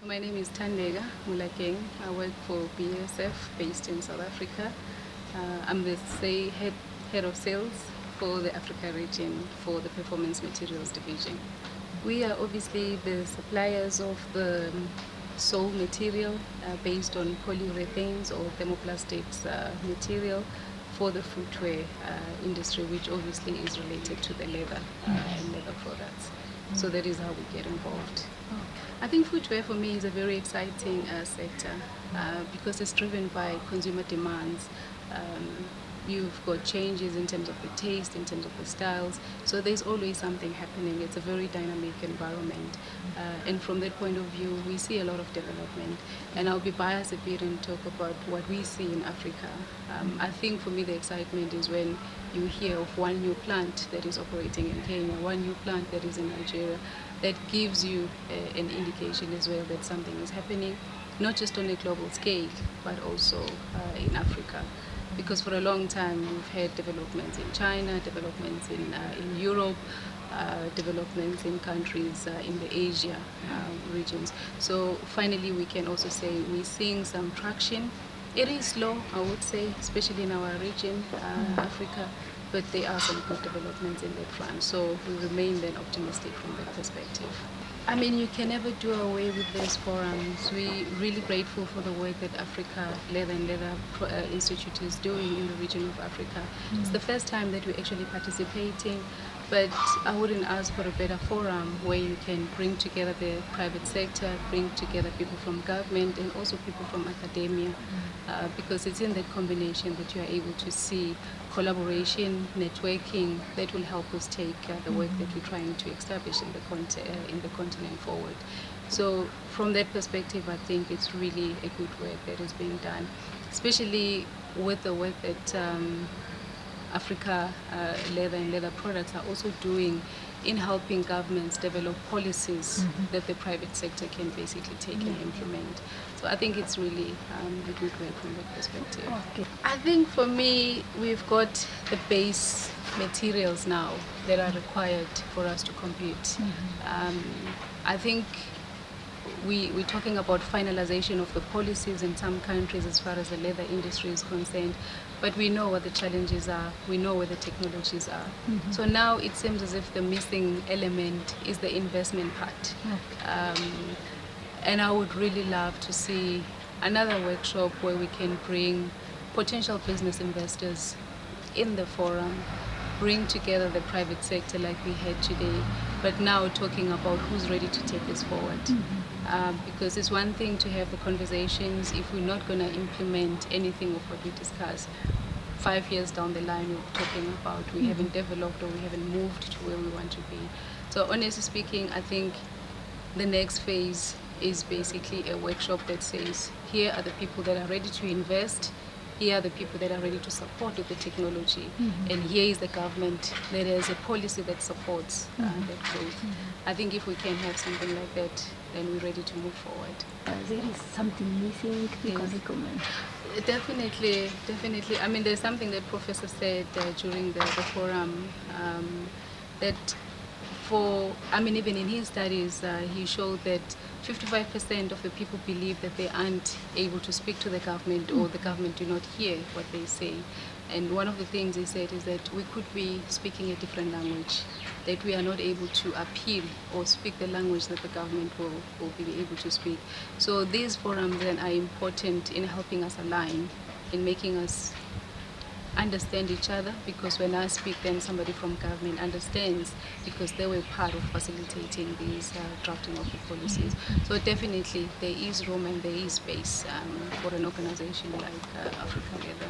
My name is Thandeka Molakeng. I work for BASF based in South Africa. I'm the head of sales for the Africa region for the Performance Materials division. We are obviously the suppliers of the sole material based on polyurethanes or thermoplastics material for the footwear industry, which obviously is related to the leather and leather products. So that is how we get involved. I think footwear for me is a very exciting sector because it's driven by consumer demands. You've got changes in terms of the taste, in terms of the styles. So there's always something happening. It's a very dynamic environment. And from that point of view, we see a lot of development. And I'll be biased a bit and talk about what we see in Africa. I think for me the excitement is when you hear of one new plant that is operating in Kenya, one new plant that is in Nigeria. That gives you an indication as well that something is happening, not just on a global scale, but also in Africa. Because for a long time we've had developments in China, developments in Europe, developments in countries in the Asia regions. So finally we can also say we're seeing some traction. It is slow, I would say, especially in our region, Africa, but there are some good developments in that front. So we remain then optimistic from that perspective. I mean, you can never do away with these forums. We're really grateful for the work that Africa Leather and Leather Institute is doing in the region of Africa. It's the first time that we're actually participating, but I wouldn't ask for a better forum where you can bring together the private sector, bring together people from government and also people from academia, because it's in that combination that you are able to see collaboration, networking that will help us take the work that we're trying to establish in the continent forward. So from that perspective, I think it's really a good work that is being done, especially with the work that Africa Leather and Leather Products are also doing in helping governments develop policies that the private sector can basically take and implement. So I think it's really a good work from that perspective. Okay. I think for me, we've got the base materials now that are required for us to compete. I think we're talking about finalization of the policies in some countries as far as the leather industry is concerned, but we know what the challenges are, we know where the technologies are. So now it seems as if the missing element is the investment part. And I would really love to see another workshop where we can bring potential business investors in the forum, bring together the private sector like we had today, but now talking about who's ready to take this forward. Because it's one thing to have the conversations if we're not going to implement anything of what we discuss. 5 years down the line, we're talking about we haven't developed or we haven't moved to where we want to be. So honestly speaking, I think the next phase is basically a workshop that says, here are the people that are ready to invest, here are the people that are ready to support with the technology, and here is the government that has a policy that supports that growth. I think if we can have something like that, then we're ready to move forward. There is something missing you can recommend. Definitely. I mean, there's something that Professor said during the forum that even in his studies, he showed that 55% of the people believe that they aren't able to speak to the government or the government do not hear what they say. And one of the things he said is that we could be speaking a different language, that we are not able to appeal or speak the language that the government will be able to speak. So these forums then are important in helping us align, in making us understand each other, because when I speak, then somebody from government understands because they were part of facilitating these drafting of the policies. So definitely there is room and there is space for an organization like Africa Leather.